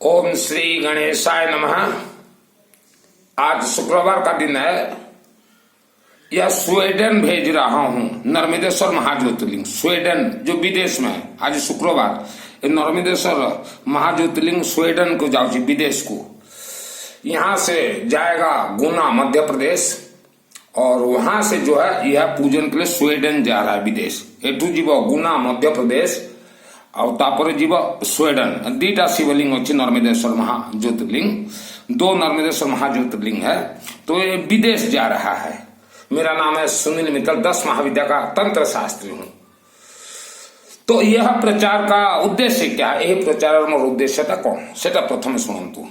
ओम श्री गणेशाय नमः। आज शुक्रवार का दिन है। यह स्वीडन भेज रहा हूं नर्मदेश्वर महाज्योतिर्लिंग, स्वीडन जो विदेश में है। आज शुक्रवार नर्मदेश्वर महाज्योतिर्लिंग स्वीडन को जाऊँ, विदेश को। यहां से जाएगा गुना मध्य प्रदेश, और वहां से जो है यह पूजन के लिए स्वीडन जा रहा है विदेश। एठू जीव गुना मध्य प्रदेश और तापर जीव स्वीडन। दीटा शिवलिंग अच्छी नर्मदेश्वर महाज्योतिर्लिंग, दो नर्मदेश्वर महाज्योतिर्लिंग है। तो ये विदेश जा रहा है। मेरा नाम है सुनील मित्तल, 10 महाविद्या का तंत्र शास्त्री हूं। तो यह प्रचार का उद्देश्य क्या है? यह प्रचार और उद्देश्य कौन से प्रथम शुणु।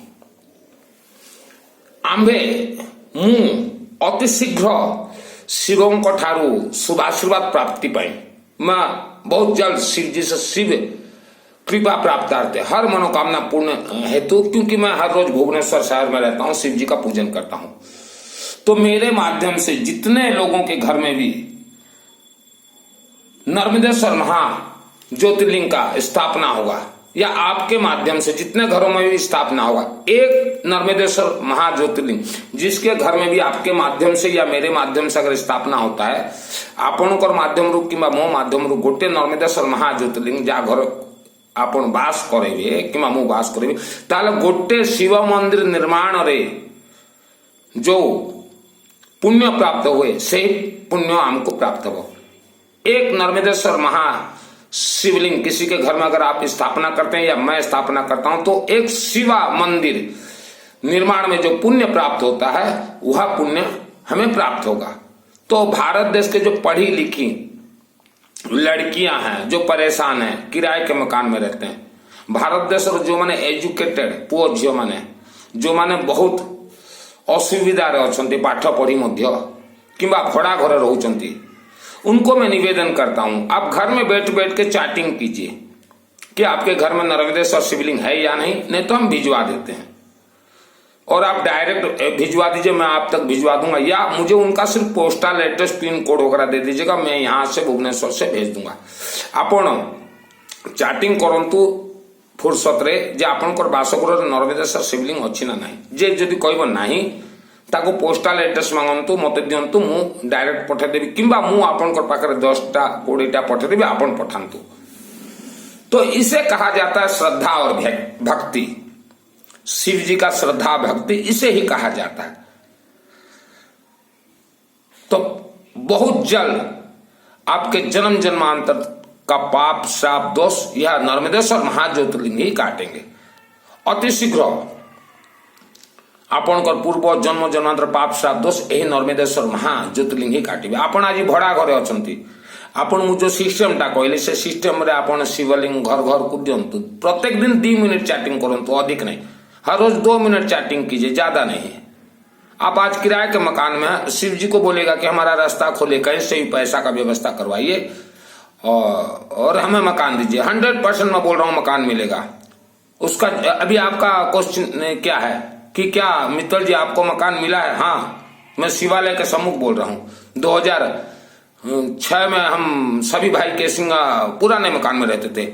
आंबे मु अति शीघ्र शिवों ठारू शुभाशीर्वाद प्राप्ति पाई मैं बहुत जल्द शिव जी से शिव कृपा प्राप्त करते हर मनोकामना पूर्ण हेतु, क्योंकि मैं हर रोज भुवनेश्वर शहर में रहता हूं, शिव जी का पूजन करता हूं। तो मेरे माध्यम से जितने लोगों के घर में भी नर्मदेश्वर महा ज्योतिर्लिंग का स्थापना होगा, या आपके माध्यम से जितने घरों में भी स्थापना होगा, एक नर्मदेश्वर महाज्योतिर्लिंग जिसके घर में भी आपके माध्यम से या मेरे माध्यम से अगर स्थापना होता है, आपणकर माध्यम रू कि मो माध्यम रू गोटे नर्मदेश्वर महाज्योतिर्लिंग जा घर आपण बास करेबे कि मु बास करेबे, ताले गोटे शिव मंदिर निर्माण रे जो पुण्य प्राप्त हुए से पुण्य हमको प्राप्त हो। एक नर्मदेश्वर महा शिवलिंग किसी के घर में अगर आप स्थापना करते हैं या मैं स्थापना करता हूं, तो एक शिवा मंदिर निर्माण में जो पुण्य प्राप्त होता है वह पुण्य हमें प्राप्त होगा। तो भारत देश के जो पढ़ी लिखी लड़कियां हैं जो परेशान हैं, किराए के मकान में रहते हैं, भारत देश जो माने एजुकेटेड पुओ झील माने जो माने बहुत असुविधा अच्छा पाठ पढ़ी कि भड़ा घर रोचंती, उनको मैं निवेदन करता हूं आप घर में बैठ बैठ के चैटिंग कीजिए कि आपके घर में नर्मदेश्वर शिवलिंग है या नहीं तो हम भिजवा देते हैं। और आप डायरेक्ट भिजवा दीजिए, मैं आप तक भिजवा दूंगा, या मुझे उनका सिर्फ पोस्टल एड्रेस पिन कोड वगैरह दे दीजिएगा, मैं यहां से भुवनेश्वर से भेज दूंगा। आपण चैटिंग करंतु फुर्सत रे जे आपनकर बासगृह नर्मदेश्वर शिवलिंग अच्छी ना नहीं, जे जदि कहब नहीं ताको पोस्टल एड्रेस मांगतु, मत दिंतु, मु डायरेक्ट पठेदेवी किंबा मु आपनकर पाखरे 10टा 20टा पठेदेवी, आपण पठांतु। तो इसे कहा जाता है श्रद्धा और भक्ति। शिव जी का श्रद्धा भक्ति इसे ही कहा जाता है। तो बहुत जल्द आपके जन्म जन्मांतर का पाप श्राप दोष यह नर्मदेश्वर महाज्योतिर्लिंग ही काटेंगे। अति शीघ्र आपनकर पूर्व जन्म जन्मांतर पाप श्राप दोष यही नर्मदेश्वर महाज्योतिर्लिंग ही काटिबे। आपण आज भड़ा घरे अछंती, आपण मु जो सिस्टम टा कहले से सिस्टम रे आपण शिवलिंग घर घर को दियंतु। प्रत्येक दिन 2 मिनट चैटिंग करंतु, अधिक नहीं। हर रोज 2 मिनट चैटिंग कीजिए, ज्यादा नहीं। आप आज किराए के मकान में शिव जी को बोलेगा कि हमारा रास्ता खोले, कहीं से भी पैसा का व्यवस्था करवाइए और हमें मकान दीजिए। 100% मैं बोल रहा हूं मकान मिलेगा। उसका अभी आपका क्वेश्चन क्या है कि क्या मित्तल जी आपको मकान मिला है? हाँ, मैं शिवालय के सम्मुख बोल रहा हूं। 2006 में हम सभी भाई केसिंगा पुराने मकान में रहते थे।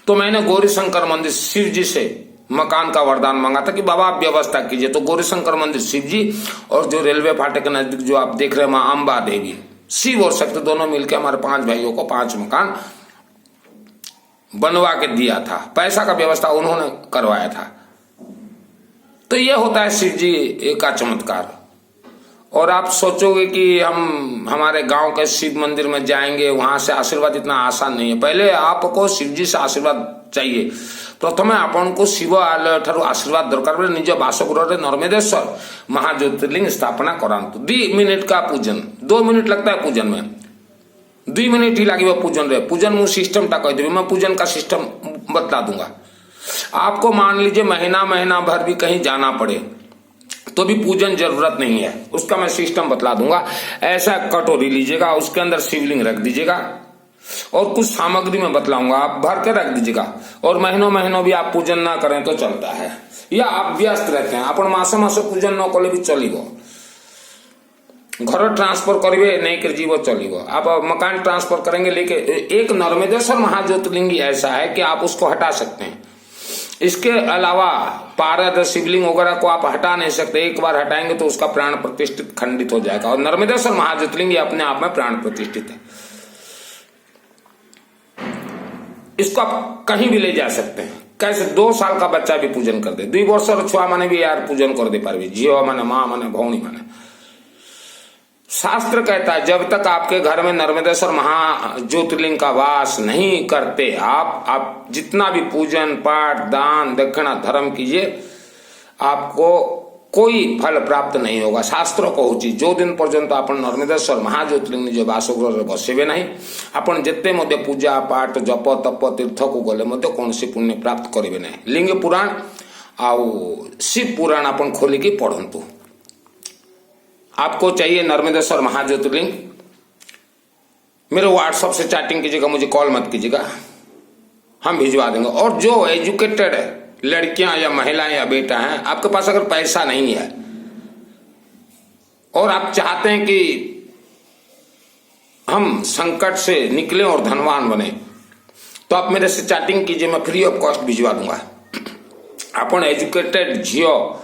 तो मैंने गौरी शंकर मंदिर शिव जी से मकान का वरदान मांगा था कि बाबा आप व्यवस्था कीजिए। तो गौरी शंकर मंदिर शिव जी, और जो रेलवे फाटक के नजदीक जो आप देख रहे हैं मां अंबा देवी, शिव और शक्ति दोनों मिलकर हमारे 5 भाइयों को 5 मकान बनवा के दिया था। पैसा का व्यवस्था उन्होंने करवाया था। तो यह होता है शिव जी का चमत्कार। और आप सोचोगे कि हम हमारे गांव के शिव मंदिर में जाएंगे, वहां से आशीर्वाद इतना आसान नहीं है। पहले आपको शिव जी से आशीर्वाद चाहिए। प्रथमे आपण को शिव आलय ठारू आशीर्वाद दरकार बेले निज बासगृह नर्मदेश्वर महाज्योतिर्लिंग स्थापना करांतु। 2 मिनिट का पूजन, 2 मिनिट लगता है पूजन में, 2 मिनिट ही लगे पूजन रे। पूजन मु सिस्टम टा कह देवी, मैं पूजन का सिस्टम बता दूंगा आपको। मान लीजिए महीना भर भी कहीं जाना पड़े तो भी पूजन जरूरत नहीं है, उसका मैं सिस्टम बतला दूंगा। ऐसा कटोरी लीजिएगा, उसके अंदर शिवलिंग रख दीजिएगा, और कुछ सामग्री में बतलाऊंगा, आप भर के रख दीजिएगा। और महीनों भी आप पूजन ना करें तो चलता है, या आप व्यस्त रहते हैं, आपण मासे पूजन न कले भी चलिबो। घर ट्रांसफर करेंगे नहीं कर जीवो चलिबो, आप मकान ट्रांसफर करेंगे, लेकिन एक नर्मदेश्वर महाज्योतिर्लिंग ऐसा है कि आप उसको हटा सकते हैं। इसके अलावा पारद शिवलिंग वगैरह को आप हटा नहीं सकते, एक बार हटाएंगे तो उसका प्राण प्रतिष्ठित खंडित हो जाएगा। और नर्मदेश्वर महाज्योतिर्लिंग ये अपने आप में प्राण प्रतिष्ठित है, इसको आप कहीं भी ले जा सकते हैं। कैसे 2 साल का बच्चा भी पूजन कर दे, 2 वर्षर छुआ माने भी यार पूजन कर दे पारबे, झियो माने माँ माने भौणी माने। शास्त्र कहता है जब तक आपके घर में नर्मदेश्वर महाज्योतिर्लिंग का वास नहीं करते, आप जितना भी पूजन पाठ दान दक्षिणा धर्म कीजिए, आपको कोई फल प्राप्त नहीं होगा। शास्त्र कहूची जो दिन पर्यंत आपण नर्मदेश्वर महाज्योतिर्लिंग निज बासगृह बसबे नहीं, आपण जेते मध्य पूजा पाठ जप तप तीर्थ को गले मध्य कौन पुण्य प्राप्त करेंगे नहीं। लिंग पुराण आउ शिव पुराण आपण खोलिकी पढ़ंतु। आपको चाहिए नर्मदेश्वर महाज्योतिर्लिंग, मेरे व्हाट्सएप से चैटिंग कीजिएगा, मुझे कॉल मत कीजिएगा, हम भिजवा देंगे। और जो एजुकेटेड है लड़कियां या महिलाएं या बेटा हैं, आपके पास अगर पैसा नहीं है और आप चाहते हैं कि हम संकट से निकले और धनवान बने, तो आप मेरे से चैटिंग कीजिए, मैं फ्री ऑफ कॉस्ट भिजवा दूंगा। आपण एजुकेटेड झियो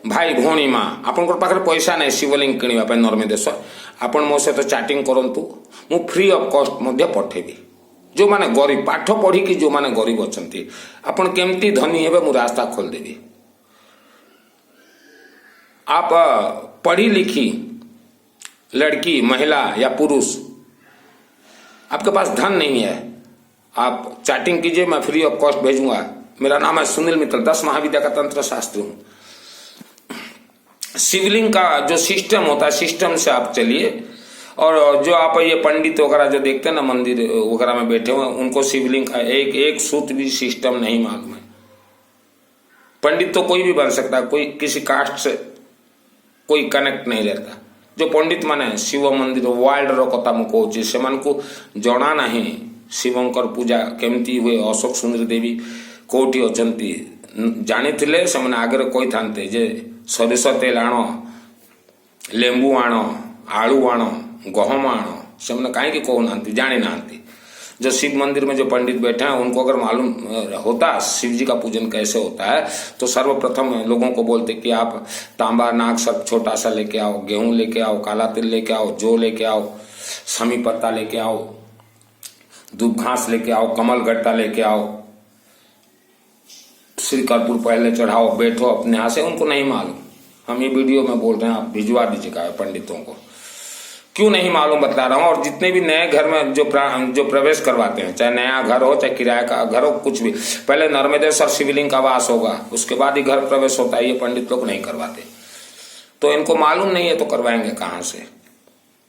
भाई भौणी माँ, आपण पाखे पैसा नहीं शिवलिंग किणवा नर्मदेश्वर, आपण मो सहित चैटिंग करंतु, मु फ्री ऑफ कॉस्ट मध्य पठेबी। जो माने गरीब पाठ पढ़ी कि जो माने गरीब अछंती, आपण केमती धनी हेबे मु रास्ता खोल देबी। आप पढ़ी लिखी लड़की महिला या पुरुष, आपके पास धन नहीं है, आप चैटिंग कीजिए, मैं फ्री ऑफ कॉस्ट भेजूंगा। मेरा नाम है सुनील मित्तल, 10 महाविद्या का तंत्र शास्त्री हूं। शिवलिंग का जो सिस्टम होता है, सिस्टम से आप चलिए। और जो आप ये पंडित वगैरह जो देखते हैं ना मंदिर वगैरह में बैठे हुए, उनको शिवलिंग का एक सूत भी सिस्टम नहीं मालूम है। पंडित तो कोई भी बन सकता है, कोई किसी कास्ट से कोई कनेक्ट नहीं रहता। जो पंडित माने शिव मंदिर वर्ल्ड रो कथा मु कहूची, सेमानकु जणा नहीं शिवंकर पूजा केमती हुए, अशोक सुंदरी देवी कोठी अछंती जानिथिले सेमाने आगे कही थांते जे सरिष तेल आण, लेंबू आण, आलू आण, गहम आण, से कहीं कहना जानी ना। जो शिव मंदिर में जो पंडित बैठे हैं उनको अगर मालूम होता शिव जी का पूजन कैसे होता है, तो सर्वप्रथम लोगों को बोलते कि आप तांबा नाग सब छोटा सा लेके आओ, गेहूं लेके आओ, काला तिल लेके आओ, जौ लेके आओ, समी पत्ता लेके आओ, दूब घास लेके आओ, कमल गट्टा लेके आओ, श्री कर्पूर पहले चढ़ाओ, बैठो अपने यहाँ से। उनको नहीं मालूम, हम ये वीडियो में बोल रहे हैं, आप भिजवा दीजिएगा पंडितों को। क्यों नहीं मालूम बता रहा हूं। और जितने भी नए घर में जो प्रवेश करवाते हैं, चाहे नया घर हो चाहे किराए का घर हो, कुछ भी, पहले नर्मदेश्वर शिवलिंग का वास होगा, उसके बाद ही घर प्रवेश होता है। ये पंडित लोग नहीं करवाते, तो इनको मालूम नहीं है तो करवाएंगे कहाँ से।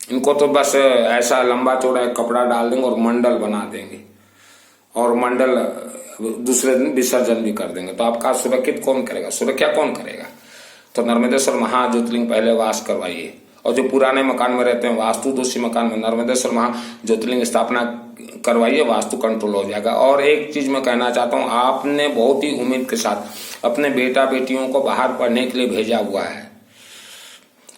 इनको तो बस ऐसा लंबा चौड़ा कपड़ा डाल देंगे और मंडल बना देंगे, और मंडल दूसरे दिन विसर्जन भी कर देंगे। तो आपका सुरक्षित कौन करेगा, सुरक्षा कौन करेगा। तो नर्मदेश्वर महाज्योतिर्लिंग पहले वास करवाइए। और जो पुराने मकान में रहते हैं, वास्तु दोषी मकान में नर्मदेश्वर महाज्योतिर्लिंग स्थापना करवाइए, वास्तु कंट्रोल हो जाएगा। और एक चीज मैं कहना चाहता हूं, आपने बहुत ही उम्मीद के साथ अपने बेटा बेटियों को बाहर पढ़ने के लिए भेजा हुआ है,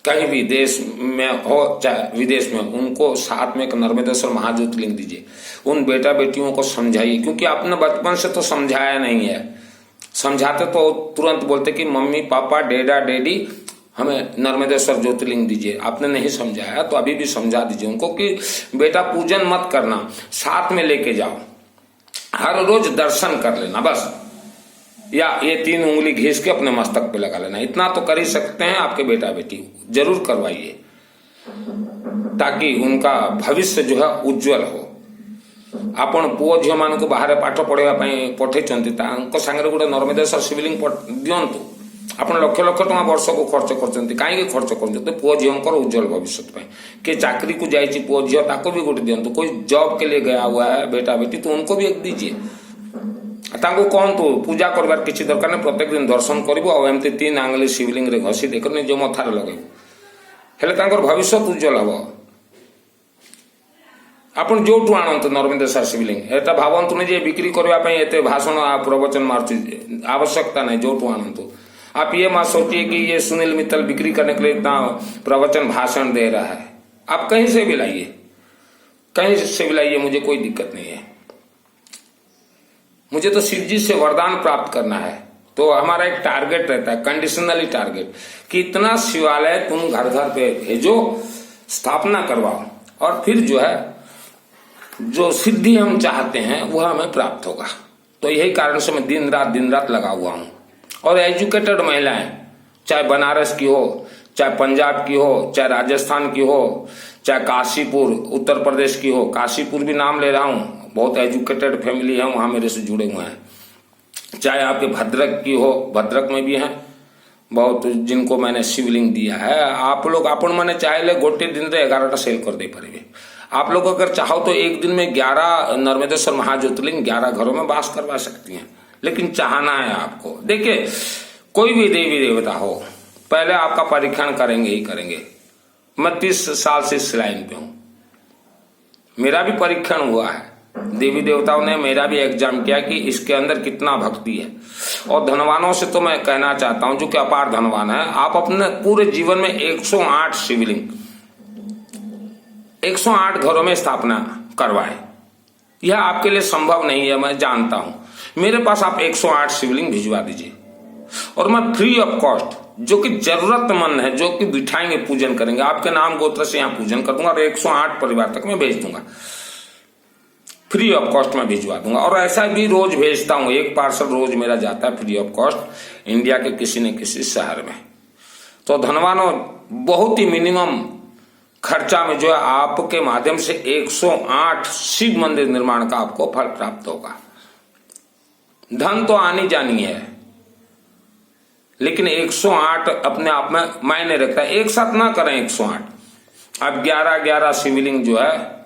कहीं भी देश में हो चाहे विदेश में, उनको साथ में एक नर्मदेश्वर महाज्योतिर्लिंग दीजिए। उन बेटा बेटियों को समझाइए, क्योंकि आपने बचपन से तो समझाया नहीं है। समझाते तो तुरंत बोलते कि मम्मी पापा डेडा डेडी हमें नर्मदेश्वर ज्योतिर्लिंग दीजिए। आपने नहीं समझाया, तो अभी भी समझा दीजिए उनको कि बेटा पूजन मत करना, साथ में लेके जाओ, हर रोज दर्शन कर लेना बस, या ये 3 उंगली घिस के अपने मस्तक पे लगा लेना। इतना तो कर ही सकते हैं। आपके बेटा बेटी जरूर करवाइए, ताकि उनका भविष्य जो है उज्जवल हो। आपण पुओ झील मान को बाहर पाठ पढ़ाई पठे सांगे गोटे नर्मदेश्वर शिवलिंग दिंतु। आप लक्ष लक्ष टका वर्ष को खर्च कर कहीं खर्च कर पुओ झील उज्जवल भविष्य किए चाकरी को जाइए पुओ झील ताको भी गोटे दिंतु। कोई जॉब के लिए गया हुआ है बेटा बेटी, तो उनको भी एक दीजिए। ताको कहतु पूजा करवार किसी दरकार नहीं, प्रत्येक दिन दर्शन करमती 3 आंगुली शिवलिंग रे घसी देख निज मथार लगे भविष्य उज्जवल हम। आप जो आणत नर्मदेश्वर शिवलिंग एटा भावतु नहीं बिक्री करने एत भाषण प्रवचन मार्च आवश्यकता नहीं, जो आणतु। आप ये मत सोचिए कि ये सुनील मित्तल बिक्री करने के लिए इतना प्रवचन भाषण दे रहा है। आप कहीं से भी लाइए, कहीं से भी लाइए, मुझे कोई दिक्कत नहीं है। मुझे तो शिव जी से वरदान प्राप्त करना है। तो हमारा एक टारगेट रहता है, कंडीशनली टारगेट, कि इतना शिवालय तुम घर घर पे भेजो, स्थापना करवाओ, और फिर जो है जो सिद्धि हम चाहते हैं वह हमें प्राप्त होगा। तो यही कारण से मैं दिन रात लगा हुआ हूं। और एजुकेटेड महिलाएं, चाहे बनारस की हो, चाहे पंजाब की हो, चाहे राजस्थान की हो, चाहे काशीपुर उत्तर प्रदेश की हो, काशीपुर भी नाम ले रहा हूं, बहुत एजुकेटेड फैमिली है वहां मेरे से जुड़े हुए हैं, चाहे आपके भद्रक की हो, भद्रक में भी हैं बहुत जिनको मैंने शिवलिंग दिया है। आप लोग अपन मैंने चाहे गोटे दिन 11टा सेल कर दे पारे। आप लोग अगर चाहो तो एक दिन में 11 नर्मदेश्वर महाज्योतिर्लिंग 11 घरों में वास करवा सकती हैं, लेकिन चाहना है आपको। देखिए, कोई भी देवी देवता हो, पहले आपका परीक्षण करेंगे ही करेंगे। मैं 30 साल से इस लाइन पे हूं, मेरा भी परीक्षण हुआ है, देवी देवताओं ने मेरा भी एग्जाम किया कि इसके अंदर कितना भक्ति है। और धनवानों से तो मैं कहना चाहता हूं, जो कि अपार धनवान है, आप अपने पूरे जीवन में 108 शिवलिंग 108 घरों में स्थापना करवाएं। यह आपके लिए संभव नहीं है, मैं जानता हूं। मेरे पास आप 108 शिवलिंग भिजवा दीजिए और मैं फ्री ऑफ कॉस्ट, जो कि जरूरतमंद है, जो कि बिठाएंगे, पूजन करेंगे, आपके नाम गोत्र से यहां पूजन कर दूंगा और 108 परिवार तक मैं भेज दूंगा, फ्री ऑफ कॉस्ट में भिजवा दूंगा। और ऐसा भी रोज भेजता हूं, एक पार्सल रोज मेरा जाता है फ्री ऑफ कॉस्ट इंडिया के किसी न किसी शहर में। तो धनवानों, बहुत ही मिनिमम खर्चा में जो है आपके माध्यम से 108 शिव मंदिर निर्माण का आपको फल प्राप्त होगा। धन तो आनी जानी है, लेकिन 108 अपने आप में मायने रखता है। एक साथ ना करें 108, अब 11 शिवलिंग जो है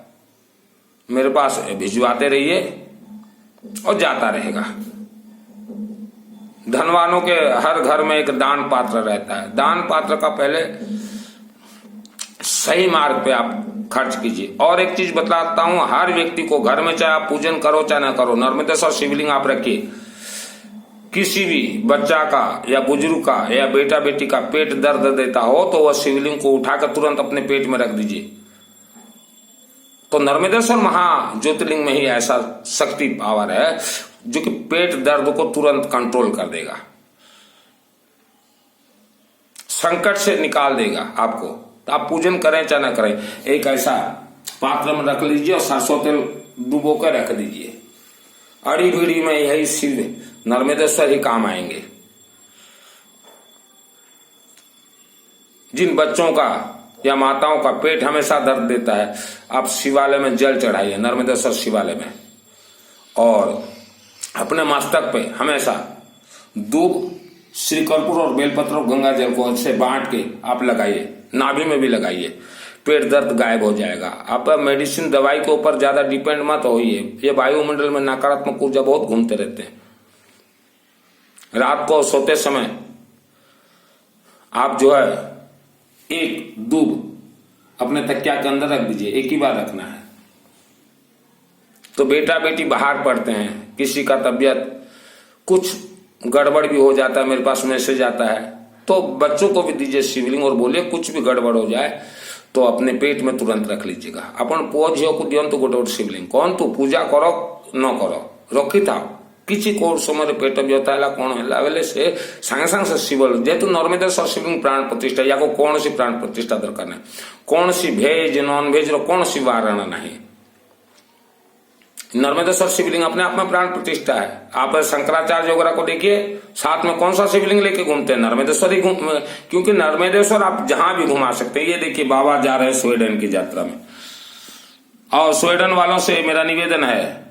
मेरे पास भिजवाते रहिए और जाता रहेगा। धनवानों के हर घर में एक दान पात्र रहता है, दान पात्र का पहले सही मार्ग पे आप खर्च कीजिए। और एक चीज बताता हूं, हर व्यक्ति को घर में, चाहे आप पूजन करो चाहे ना करो, नर्मदेश्वर शिवलिंग आप रखिए। किसी भी बच्चा का या बुजुर्ग का या बेटा बेटी का पेट दर्द देता हो तो वह शिवलिंग को उठाकर तुरंत अपने पेट में रख दीजिए। तो नर्मदेश्वर महाज्योतिर्लिंग में ही ऐसा शक्ति पावर है जो कि पेट दर्द को तुरंत कंट्रोल कर देगा, संकट से निकाल देगा आपको। तो आप पूजन करें चाहे ना करें, एक ऐसा पात्र में रख लीजिए और सरसों तेल डुबो कर रख दीजिए। अड़ी भीड़ी में यही शिव नर्मदेश्वर ही काम आएंगे। जिन बच्चों का या माताओं का पेट हमेशा दर्द देता है, आप शिवालय में जल चढ़ाइए, नर्मदेश्वर शिवालय में, और अपने मस्तक पे हमेशा दूब, श्री कर्पूर और बेलपत्र और गंगा जल को अच्छे बांट के आप लगाइए, नाभि में भी लगाइए, पेट दर्द गायब हो जाएगा। आप मेडिसिन दवाई के ऊपर ज्यादा डिपेंड मत होइए। ये वायुमंडल में नकारात्मक ऊर्जा बहुत घूमते रहते हैं। रात को सोते समय आप जो है एक दूब अपने तकिया के अंदर रख दीजिए, एक ही बार रखना है। तो बेटा बेटी बाहर पढ़ते हैं, किसी का तबीयत कुछ गड़बड़ भी हो जाता है, मेरे पास मैसेज आता है, तो बच्चों को भी दीजिए शिवलिंग और बोलिए कुछ भी गड़बड़ हो जाए तो अपने पेट में तुरंत रख लीजिएगा। अपन पुओ झील को दियंतु गोटे शिवलिंग, कौन तू पूजा करो न करो रखी था किसी को समय पेट व्यथा है कौन है बेले से सांगे सांगे से शिव जेहेतु नर्मदेश्वर शिवलिंग प्राण प्रतिष्ठा या कौन सी प्राण प्रतिष्ठा दरकार नहीं, कौन सी भेज नॉन भेज रो कौन सी वारण नहीं। नर्मदेश्वर शिवलिंग अपने आप में प्राण प्रतिष्ठा है। आप शंकराचार्य वगैरह को देखिए, साथ में कौन सा शिवलिंग लेके घूमते हैं, नर्मदेश्वर ही क्योंकि नर्मदेश्वर आप जहां भी घुमा सकते हैं। ये देखिए बाबा जा रहे हैं स्वीडन की यात्रा में, और स्वीडन वालों से मेरा निवेदन है,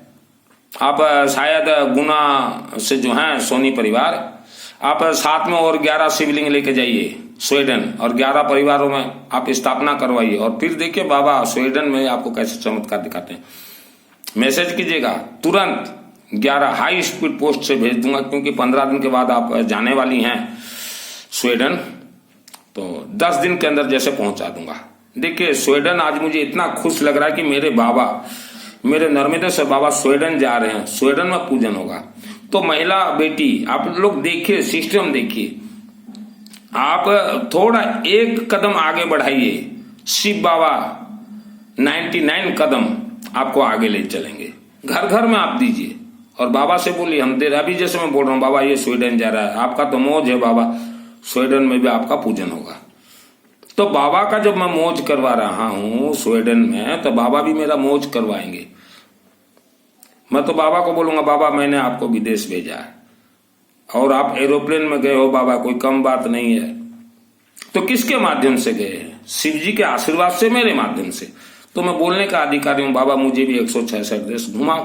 आप शायद गुना से जो हैं सोनी परिवार, आप साथ में और 11 शिवलिंग लेके जाइए स्वीडन, और 11 परिवारों में आप स्थापना करवाइए, और फिर देखिए बाबा स्वीडन में आपको कैसे चमत्कार दिखाते हैं। मैसेज कीजिएगा, तुरंत 11 हाई स्पीड पोस्ट से भेज दूंगा, क्योंकि 15 दिन के बाद आप जाने वाली हैं स्वीडन, तो 10 दिन के अंदर जैसे पहुंचा दूंगा। देखिए स्वीडन आज मुझे इतना खुश लग रहा है कि मेरे बाबा, मेरे नर्मदेश्वर बाबा स्वीडन जा रहे हैं, स्वीडन में पूजन होगा। तो महिला बेटी आप लोग देखिए, सिस्टम देखिए, आप थोड़ा एक कदम आगे बढ़ाइए, शिव बाबा 99 कदम आपको आगे ले चलेंगे। घर घर में आप दीजिए और बाबा से बोली हम दे रहे। अभी जैसे मैं बोल रहा हूँ बाबा ये स्वीडन जा रहा है, आपका तो मौज है बाबा, स्वीडन में भी आपका पूजन होगा। तो बाबा का जब मैं मौज करवा रहा हूँ स्वीडन में, तो बाबा भी मेरा मौज करवाएंगे। मैं तो बाबा को बोलूंगा बाबा मैंने आपको विदेश भेजा है और आप एरोप्लेन में गए हो बाबा, कोई कम बात नहीं है। तो किसके माध्यम से गए हैं? शिव जी के आशीर्वाद से, मेरे माध्यम से। तो मैं बोलने का अधिकारी हूं बाबा मुझे भी 166 देश घुमाओ,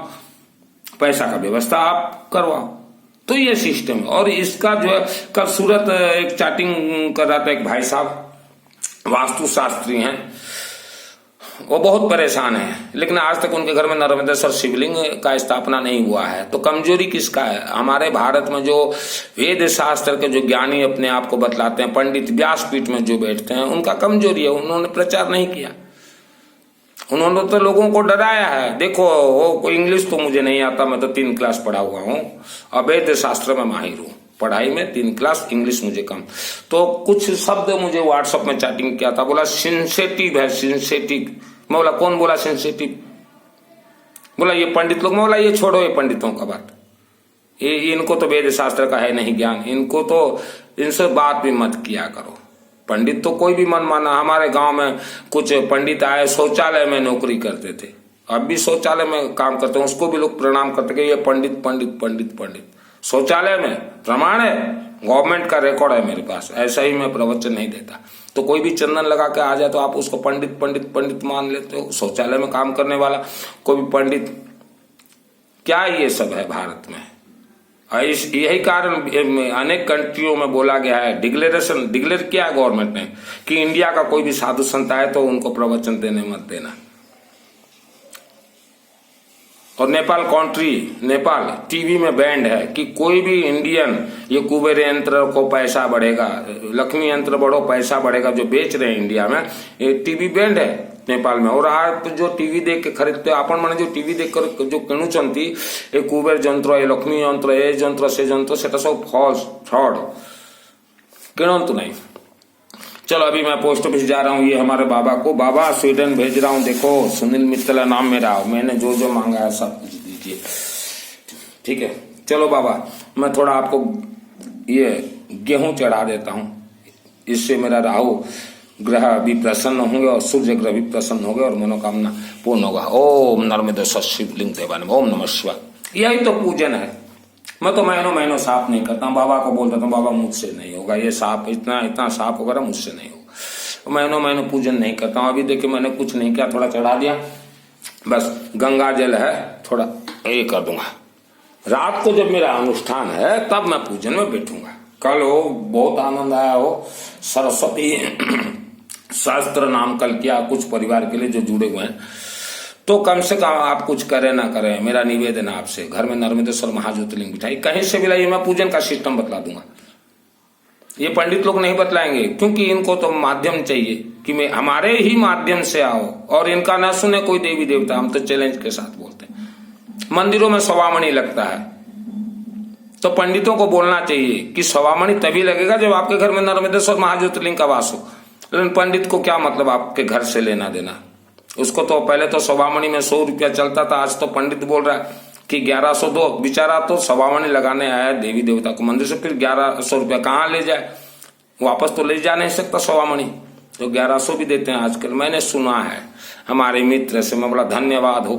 पैसा का व्यवस्था आप करवाओ। तो ये सिस्टम है। और इसका जो है कल सूरत एक चैटिंग कर रहा था एक भाई साहब, वास्तु शास्त्री हैं, वो बहुत परेशान है, लेकिन आज तक उनके घर में नर्मदेश्वर शिवलिंग का स्थापना नहीं हुआ है। तो कमजोरी किसका है? हमारे भारत में जो वेद शास्त्र के जो ज्ञानी अपने आप को बतलाते हैं, पंडित व्यासपीठ में जो बैठते हैं, उनका कमजोरी है। उन्होंने प्रचार नहीं किया, उन्होंने तो लोगों को डराया है। देखो वो इंग्लिश तो मुझे नहीं आता, मैं तो 3 क्लास पढ़ा हुआ हूँ और वेद शास्त्र में माहिर हूँ, पढ़ाई में 3 क्लास, इंग्लिश मुझे कम। तो कुछ शब्द मुझे व्हाट्सएप में चैटिंग किया था, बोला सेंसिटिव है, सेंसिटिव। मैं बोला कौन बोला सेंसिटिव? बोला ये पंडित लोग। मैं बोला ये छोड़ो, ये पंडितों का बात, ये इनको तो वेद शास्त्र का है नहीं ज्ञान, इनको तो इनसे बात भी मत किया करो। पंडित तो कोई भी मन माना। हमारे गांव में कुछ पंडित आए, शौचालय में नौकरी करते थे, अब भी शौचालय में काम करते हैं, उसको भी लोग प्रणाम करते कि ये पंडित पंडित पंडित पंडित। शौचालय में प्रमाण है, गवर्नमेंट का रिकॉर्ड है मेरे पास, ऐसा ही मैं प्रवचन नहीं देता। तो कोई भी चंदन लगा के आ जाए तो आप उसको पंडित पंडित पंडित मान लेते हो। शौचालय में काम करने वाला कोई भी पंडित, क्या ये सब है भारत में? यही कारण अनेक कंट्रियों में बोला गया है, डिक्लेयर किया है गवर्नमेंट ने कि इंडिया का कोई भी साधु संत आए तो उनको प्रवचन देने मत देना। और नेपाल टीवी में बैंड है कि कोई भी इंडियन ये कुबेर यंत्र को पैसा बढ़ेगा, लक्ष्मी यंत्र बढ़ो पैसा बढ़ेगा, जो बेच रहे हैं इंडिया में, ये टीवी बैंड है नेपाल में। और आप जो टीवी देख के खरीदते हो, अपन मैंने जो टीवी देख कर जो किणुचंती ये कुबेर यंत्र, ये लक्ष्मी यंत्र, ये यंत्र से यंत्र, सेटा सब फॉल्स फ्रॉड, किणंतु नहीं। चलो अभी मैं पोस्ट ऑफिस जा रहा हूँ, ये हमारे बाबा को, बाबा स्वीडन भेज रहा हूँ। देखो सुनील मित्तल नाम मेरा, मैंने जो जो मांगा है सब कुछ दीजिए, ठीक है। चलो बाबा मैं थोड़ा आपको ये गेहूं चढ़ा देता हूँ, इससे मेरा राहु ग्रह भी प्रसन्न होंगे और सूर्य ग्रह भी प्रसन्न होंगे और मनोकामना पूर्ण होगा। ओम नर्मदेश्वर शिवलिंग देवान, ओम नमः शिवाय। यही तो पूजन है। मैं तो महीनों साफ नहीं करता हूँ, बाबा को बोलता हूँ बाबा मुझसे नहीं होगा ये साफ, इतना साफ होगा ना, मुझसे नहीं होगा। महीनों पूजन नहीं करता हूँ। अभी देखिए मैंने कुछ नहीं किया, थोड़ा चढ़ा दिया, बस गंगा जल है, थोड़ा ये कर दूंगा। रात को जब मेरा अनुष्ठान है तब मैं पूजन में बैठूंगा। कल हो बहुत आनंद आया हो, सरस्वती शास्त्र नाम कल किया कुछ परिवार के लिए जो जुड़े हुए हैं। तो कम से कम आप कुछ करें ना करें, मेरा निवेदन है आपसे, घर में नर्मदेश्वर महाज्योतिर्लिंग बिठाई, कहीं से भी लाइए, मैं पूजन का सिस्टम बतला दूंगा। ये पंडित लोग नहीं बतलाएंगे, क्योंकि इनको तो माध्यम चाहिए कि मैं हमारे ही माध्यम से आओ, और इनका ना सुने कोई देवी देवता। हम तो चैलेंज के साथ बोलते हैं। मंदिरों में सवामणि लगता है, तो पंडितों को बोलना चाहिए कि सवामणि तभी लगेगा जब आपके घर में नर्मदेश्वर महाज्योतिर्लिंग का वास हो। लेकिन पंडित को क्या मतलब आपके घर से लेना देना? उसको तो पहले तो सवामणि में 100 रुपया चलता था, आज तो पंडित बोल रहा है कि 1100 दो। बेचारा तो सवामणि लगाने आया देवी देवता को मंदिर से, फिर 1100 रुपया कहाँ ले जाए? वापस तो ले जा नहीं सकता सवामणि, तो 1100 भी देते हैं आजकल, मैंने सुना है हमारे मित्र से। मैं बोला धन्यवाद हो।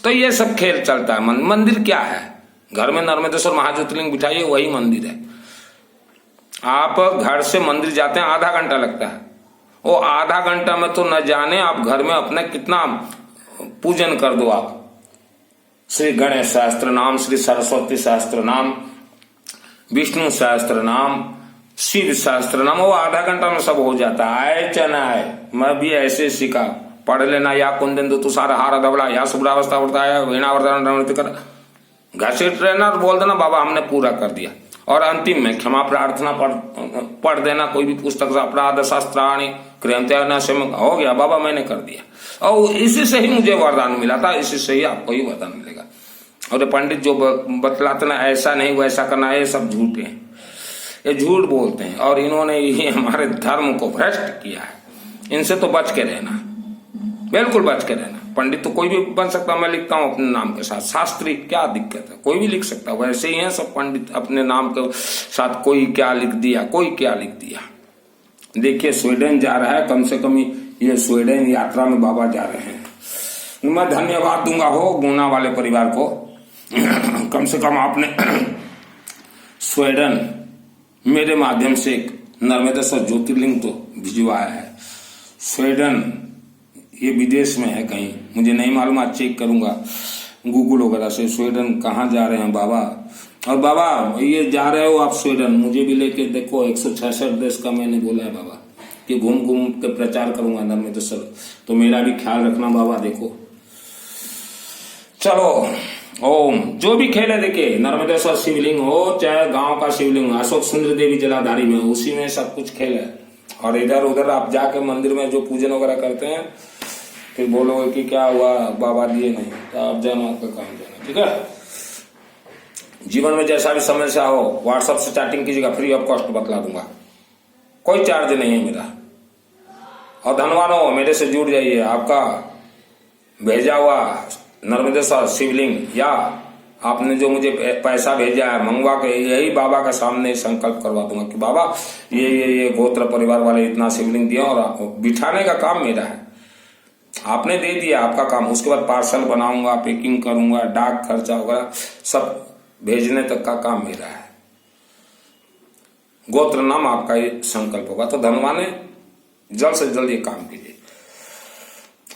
तो ये सब खेल चलता है। मंदिर क्या है? घर में नर्मदेश्वर महाज्योतिर्लिंग बिठाइए, वही मंदिर है। आप घर से मंदिर जाते हैं आधा घंटा लगता है, वो आधा घंटा में तो न जाने आप घर में अपना कितना पूजन कर दो। आप श्री गणेश शास्त्र नाम, श्री सरस्वती शास्त्र नाम, विष्णु शास्त्र नाम, शिव शास्त्र नाम, वो आधा घंटा में सब हो जाता है। आए चना है, मैं भी ऐसे सीखा, पढ़ लेना या कुंदन तुषार हार धवला या शुभ्रावस्था उड़ता है वीणावर्धन कर, घसीट रहना और बोल देना बाबा हमने पूरा कर दिया। और अंतिम में क्षमा प्रार्थना पढ़ देना, कोई भी पुस्तक से, अपराध शास्त्राणी क्रियंत्या से हो गया बाबा मैंने कर दिया। और इसी से ही मुझे वरदान मिला था, इसी से ही आपको ही वरदान मिलेगा। और पंडित जो बतलाते ना ऐसा नहीं वैसा करना, ये सब झूठे हैं, ये झूठ बोलते हैं और इन्होंने ही हमारे धर्म को भ्रष्ट किया है। इनसे तो बच के रहना, बिल्कुल बच के रहना। पंडित तो कोई भी बन सकता, मैं लिखता हूं अपने नाम के साथ शास्त्री, क्या दिक्कत है, कोई भी लिख सकता है। वैसे ही है सब पंडित अपने नाम के साथ कोई क्या लिख दिया, कोई क्या लिख दिया। देखिए स्वीडन जा रहा है, कम से कम ये स्वीडन यात्रा में बाबा जा रहे हैं। मैं धन्यवाद दूंगा हो गुना वाले परिवार को, कम से कम आपने स्वीडन मेरे माध्यम से एक नर्मदेश्वर ज्योतिर्लिंग तो भिजवाया है। स्वीडन ये विदेश में है कहीं, मुझे नहीं मालूम, आज चेक करूंगा गूगल वगैरह से। स्वीडन कहाँ जा रहे हैं बाबा? और बाबा ये जा रहे हो आप स्वीडन, मुझे भी लेके देखो। 166 देश का मैंने बोला है बाबा कि घूम घूम के प्रचार करूंगा नर्मदेश्वर, तो मेरा भी ख्याल रखना बाबा। देखो चलो ओम, जो भी खेल है देखिए, नर्मदेश्वर शिवलिंग हो चाहे गांव का शिवलिंग, अशोक सुंदर देवी जलाधारी में, उसी में सब कुछ खेल है। और इधर उधर आप जाके मंदिर में जो पूजन वगैरह करते हैं, फिर बोलोगे कि क्या हुआ बाबा दिए नहीं, तो आप जाना, आपका काम जाना, ठीक है। जीवन में जैसा भी समस्या हो व्हाट्सएप से चैटिंग कीजिएगा, फ्री ऑफ कॉस्ट बतला दूंगा, कोई चार्ज नहीं है मेरा। और धनवान हो मेरे से जुड़ जाइए, आपका भेजा हुआ नर्मदेश्वर शिवलिंग या आपने जो मुझे पैसा भेजा है मंगवा के, यही बाबा के सामने संकल्प करवा दूंगा कि बाबा ये गोत्र परिवार वाले इतना शिवलिंग दिया, और बिठाने का काम मेरा है, आपने दे दिया, आपका काम। उसके बाद पार्सल बनाऊंगा, पैकिंग करूंगा, डाक खर्चा वगैरह सब भेजने तक का काम मेरा है। गोत्र नाम आपका ये संकल्प होगा। तो धनवाने जल्द से जल्द ये काम कीजिए।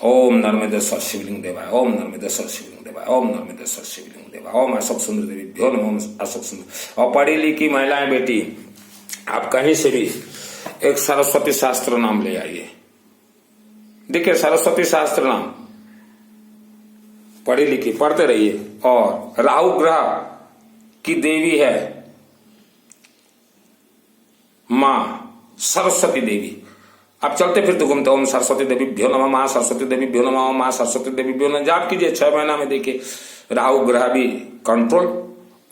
ओम नर्मदेश्वर शिवलिंग देवाय, ओम नर्मदेश्वर शिवलिंग देवाय, ओम नर्मदेश्वर शिवलिंग देवाय, ओम अशोक सुंदर देवी भ्यो नमः, ओम अशोक सुंदर। और पढ़ी लिखी महिलाएं बेटी, आप कहीं से भी एक सरस्वती शास्त्र नाम ले आइए। देखिए सरस्वती शास्त्र नाम पढ़ी लिखी पढ़ते रहिए। और राहु ग्रह की देवी है मां सरस्वती देवी। आप चलते फिरते घूमते, ओम सरस्वती देवी भ्यो नमः, मां सरस्वती देवी भ्यो नमः, मां सरस्वती देवी भ्यो नमः, जाप कीजिए। 6 महीना में देखिए राहु ग्रह भी कंट्रोल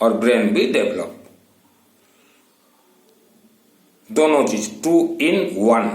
और ब्रेन भी डेवलप, दोनों चीज 2 in 1।